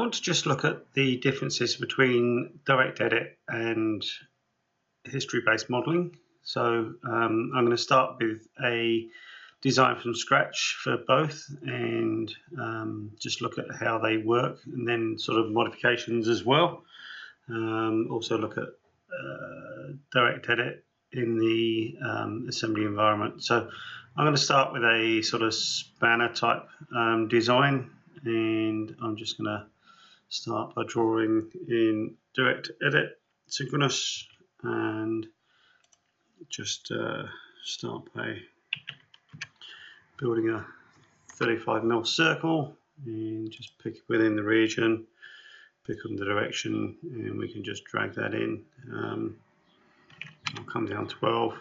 want to just look at the differences between direct edit and history-based modeling. So I'm going to start with a design from scratch for both and just look at how they work, and then sort of modifications as well. Also look at direct edit in the assembly environment. So I'm going to start with a sort of spanner type design, and I'm just going to start by drawing in direct edit Synchronous, and just start by building a 35mm circle and just pick within the region, pick on the direction, and we can just drag that in. I'll come down 12.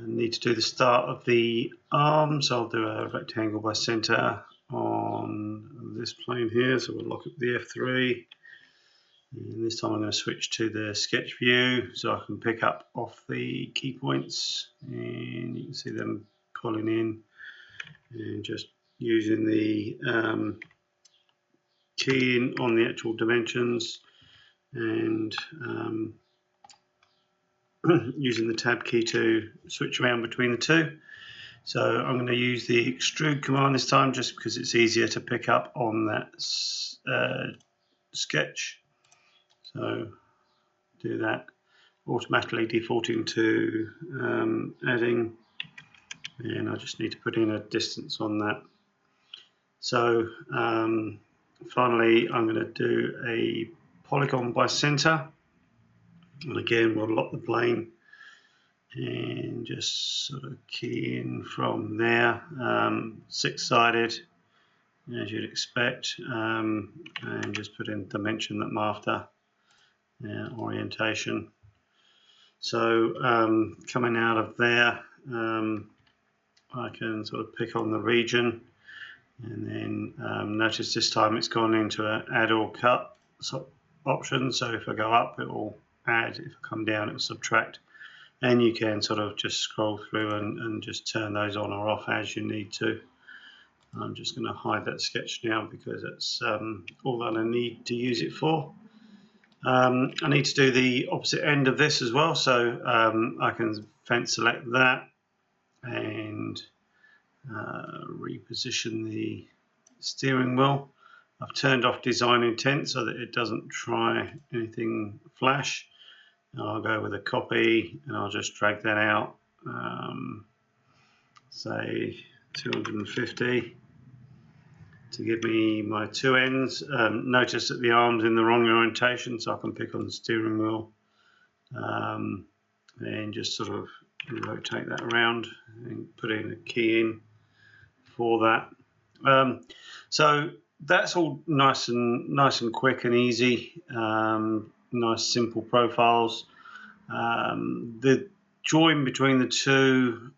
Need to do the start of the arm, so I'll do a rectangle by center on this plane here. So we'll lock up the F3, and this time I'm going to switch to the sketch view so I can pick up off the key points, and you can see them pulling in, and just using the key in on the actual dimensions, and using the tab key to switch around between the two. So I'm going to use the extrude command this time, just because it's easier to pick up on that sketch. So do that, automatically defaulting to adding, and I just need to put in a distance on that. So finally I'm going to do a polygon by center, and again we'll lock the plane and just sort of key in from there, six-sided as you'd expect, and just put in dimension that I'm after, orientation. So coming out of there, I can sort of pick on the region, and then notice this time it's gone into an add or cut option. So if I go up, it will add; if I come down, it will subtract. And you can sort of just scroll through and just turn those on or off as you need to. I'm just going to hide that sketch now because that's all that I need to use it for. I need to do the opposite end of this as well, so I can fence select that and reposition the steering wheel. I've turned off design intent so that it doesn't try anything flash. I'll go with a copy, and I'll just drag that out, say 250, to give me my two ends. Notice that the arm's in the wrong orientation, so I can pick on the steering wheel and just sort of rotate that around and put in a key in for that. So that's all nice and quick and easy. Nice simple profiles. The join between the two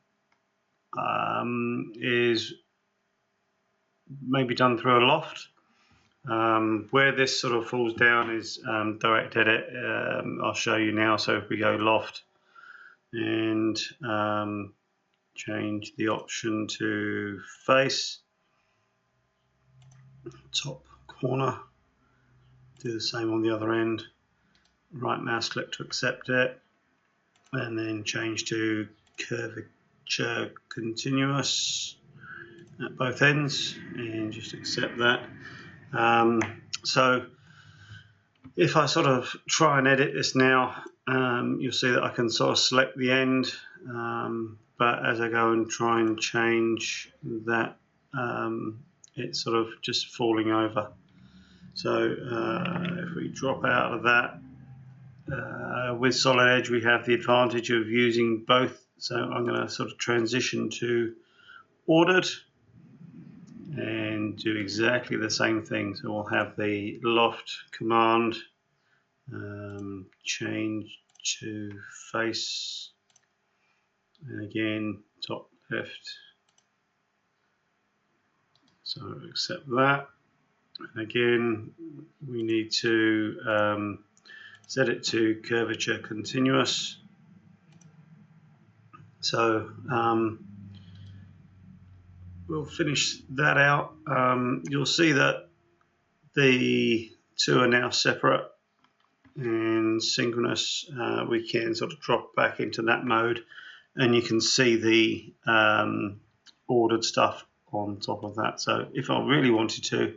is maybe done through a loft. Where this sort of falls down is direct edit. I'll show you now. So if we go loft and change the option to face, top corner, do the same on the other end. Right mouse click to accept it, and then change to curvature continuous at both ends, and just accept that. So if I sort of try and edit this now, you'll see that I can sort of select the end, but as I go and try and change that, it's sort of just falling over. So if we drop out of that, with Solid Edge we have the advantage of using both, so I'm going to sort of transition to ordered and do exactly the same thing. So we'll have the loft command, change to face, and again top left, so accept that, and again we need to set it to curvature continuous. So we'll finish that out. You'll see that the two are now separate, and Synchronous, we can sort of drop back into that mode, and you can see the ordered stuff on top of that. So if I really wanted to,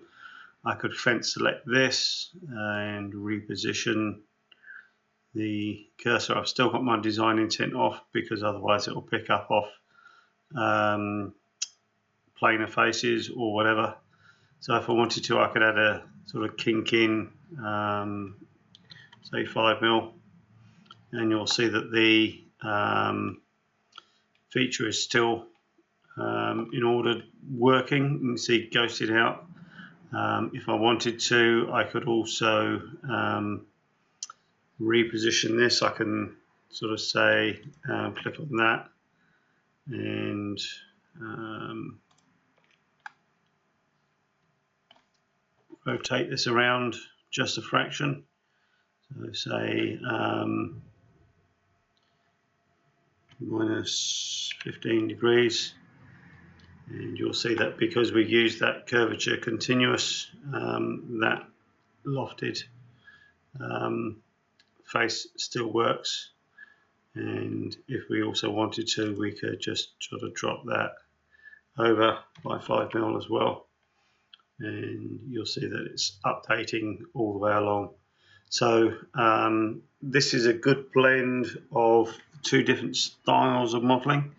I could fence select this and reposition the cursor. I've still got my design intent off because otherwise it will pick up off planar faces or whatever. So if I wanted to, I could add a sort of kink in, say 5mm, and you'll see that the feature is still in order working. You can see ghosted out. If I wanted to, I could also reposition this. I can sort of say click on that and rotate this around just a fraction. So say minus 15 degrees, and you'll see that because we use that curvature continuous, that lofted face still works. And if we also wanted to, we could just sort of drop that over by 5mm as well, and you'll see that it's updating all the way along. So this is a good blend of two different styles of modeling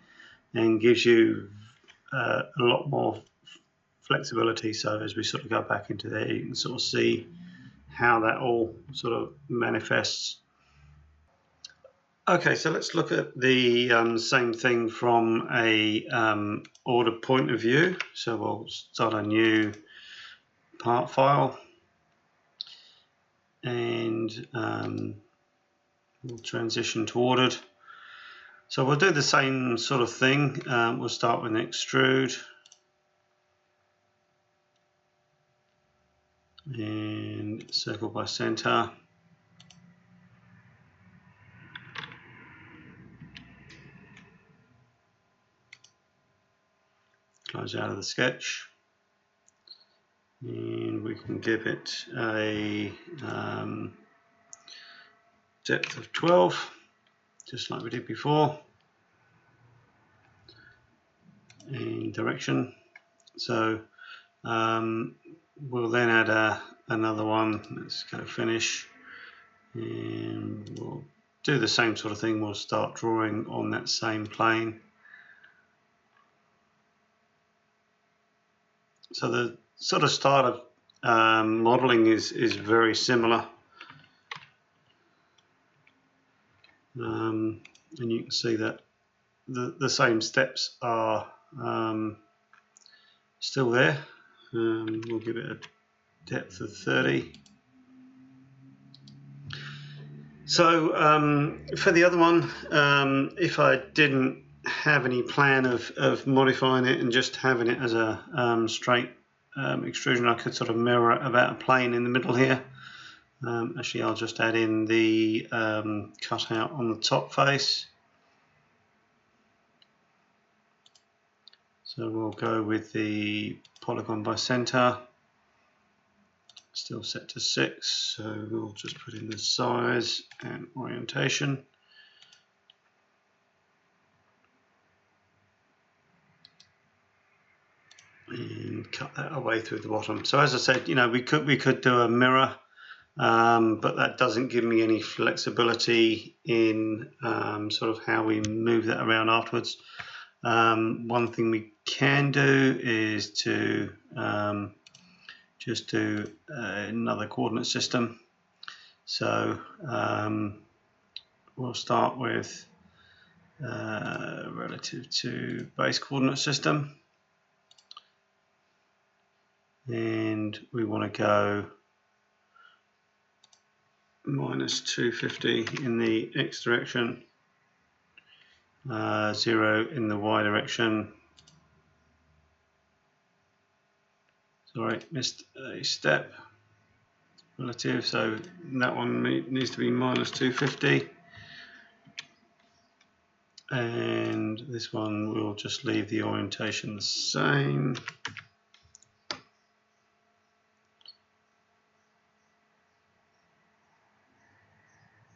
and gives you a lot more flexibility. So as we sort of go back into there, you can sort of see how that all sort of manifests. Okay, so let's look at the same thing from a order point of view. So we'll start a new part file, and we'll transition to ordered. So we'll do the same sort of thing. We'll start with an extrude, and circle by center. Close out of the sketch, and we can give it a depth of 12, just like we did before, and direction. So we'll then add another one. Let's go finish, and we'll do the same sort of thing. We'll start drawing on that same plane. So the sort of start of modeling is very similar, and you can see that the same steps are still there. We'll give it a depth of 30. So for the other one, if I didn't have any plan of modifying it and just having it as a straight extrusion, I could sort of mirror about a plane in the middle here. Actually, I'll just add in the cutout on the top face. So we'll go with the polygon by center, still set to 6, so we'll just put in the size and orientation. And cut that away through the bottom. So as I said, you know, we could do a mirror, but that doesn't give me any flexibility in sort of how we move that around afterwards. One thing we can do is to just do another coordinate system. So we'll start with relative to base coordinate system, and we want to go minus 250 in the x direction, 0 in the y direction. Sorry, missed a step. Relative, so that one needs to be minus 250. And this one we'll just leave the orientation the same.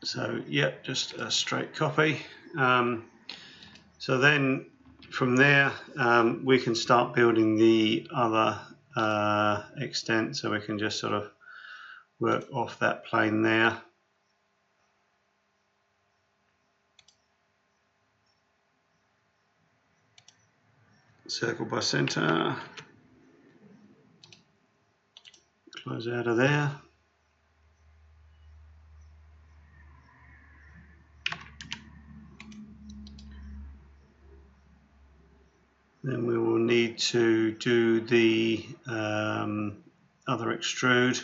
So yeah, just a straight copy. So then from there we can start building the other extent, so we can just sort of work off that plane there. Circle by center, close out of there. Then we will need to do the other extrude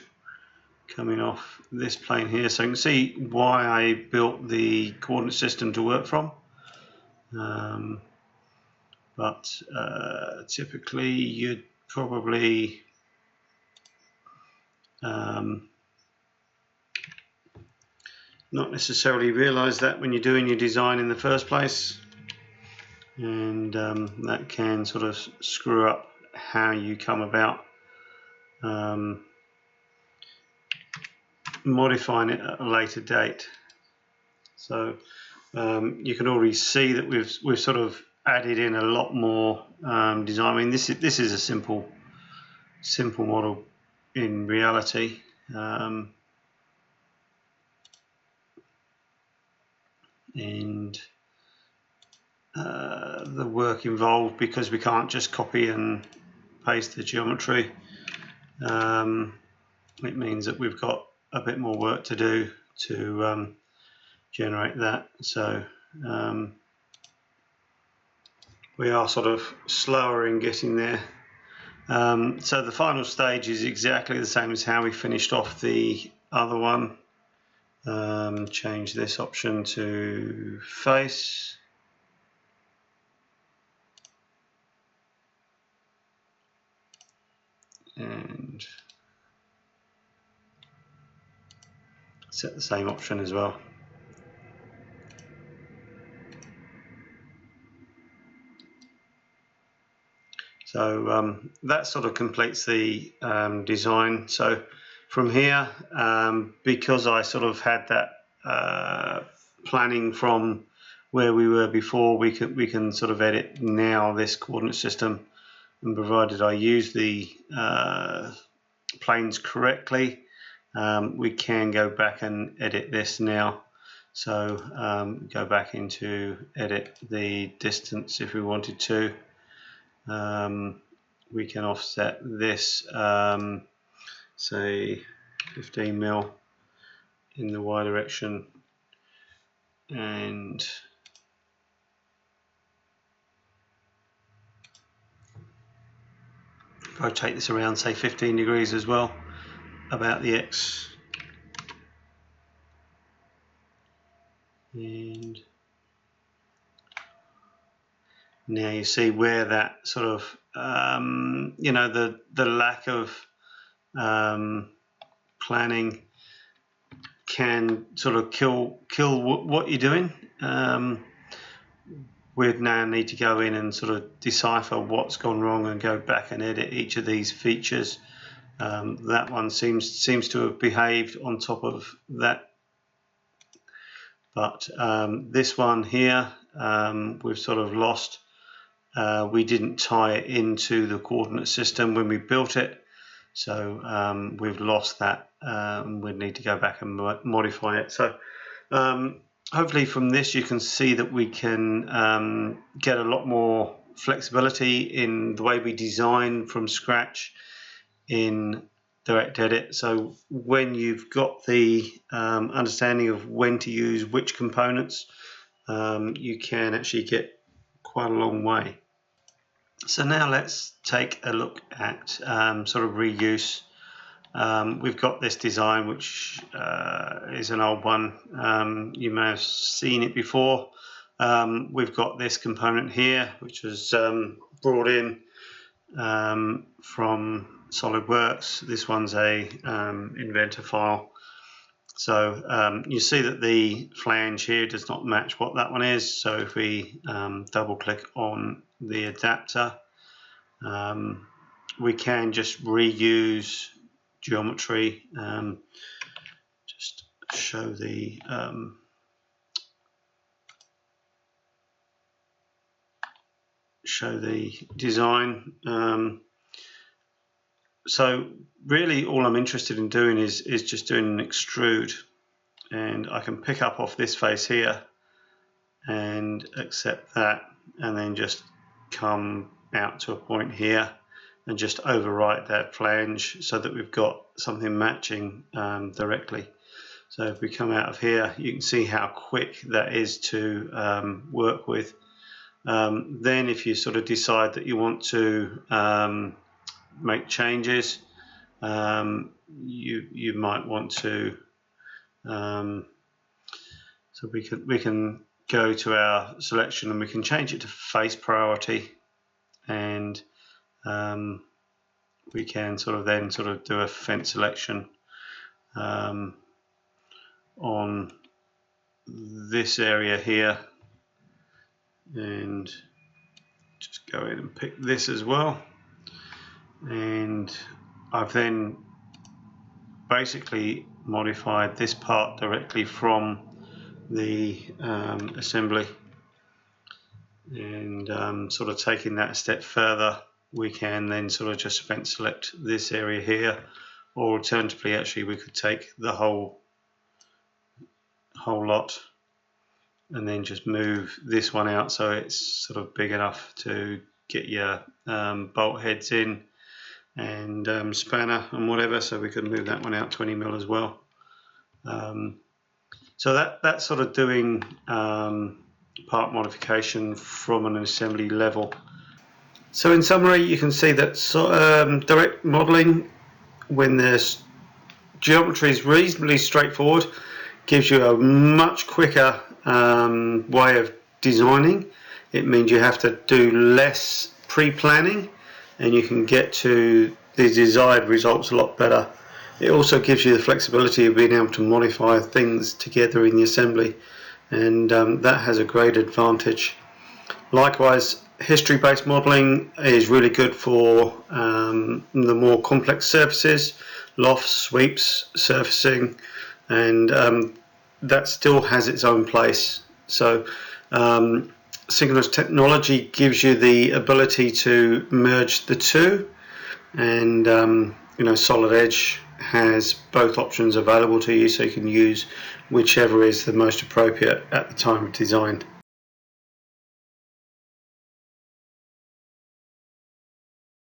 coming off this plane here. So you can see why I built the coordinate system to work from. But typically you'd probably not necessarily realize that when you're doing your design in the first place, and that can sort of screw up how you come about modifying it at a later date. So you can already see that we've sort of added in a lot more design. I mean, this is a simple model in reality. And the work involved, because we can't just copy and paste the geometry, it means that we've got a bit more work to do to generate that. So we are sort of slower in getting there. So the final stage is exactly the same as how we finished off the other one. Change this option to face. And set the same option as well. So that sort of completes the design. So from here, because I sort of had that planning from where we were before, we can sort of edit now this coordinate system, and provided I use the planes correctly, we can go back and edit this now. So go back into edit the distance if we wanted to. We can offset this, say 15 mil in the Y direction, and rotate this around, say 15 degrees as well, about the X. And now you see where that sort of, you know, the lack of planning can sort of kill what you're doing. We'd now need to go in and sort of decipher what's gone wrong and go back and edit each of these features. That one seems to have behaved on top of that, but this one here, we've sort of lost. We didn't tie it into the coordinate system when we built it, so we've lost that. We'd need to go back and modify it. So hopefully from this you can see that we can get a lot more flexibility in the way we design from scratch in Direct Edit. So when you've got the understanding of when to use which components, you can actually get quite a long way. So now let's take a look at sort of reuse. We've got this design, which is an old one. You may have seen it before. We've got this component here, which was brought in from SolidWorks. This one's a inventor file. So you see that the flange here does not match what that one is. So if we double click on the adapter, we can just reuse geometry. Just show the design. So really all I'm interested in doing is just doing an extrude, and I can pick up off this face here and accept that, and then just come out to a point here and just overwrite that flange so that we've got something matching directly. So if we come out of here, you can see how quick that is to work with. Then if you sort of decide that you want to make changes, you might want to, so we can go to our selection and we can change it to face priority, and we can then do a fence selection on this area here, and just go in and pick this as well. And I've then basically modified this part directly from the assembly, and taking that a step further, we can then just fence select this area here, or alternatively actually we could take the whole lot and then just move this one out so it's big enough to get your bolt heads in and spanner and whatever, so we could move that one out 20 mil as well. So that's doing part modification from an assembly level. So in summary, you can see that direct modeling, when the geometry is reasonably straightforward, gives you a much quicker way of designing. It means you have to do less pre-planning and you can get to the desired results a lot better. It also gives you the flexibility of being able to modify things together in the assembly, and that has a great advantage. Likewise, history-based modeling is really good for the more complex surfaces, lofts, sweeps, surfacing, and that still has its own place. So Synchronous technology gives you the ability to merge the two, and Solid Edge has both options available to you, so you can use whichever is the most appropriate at the time of design.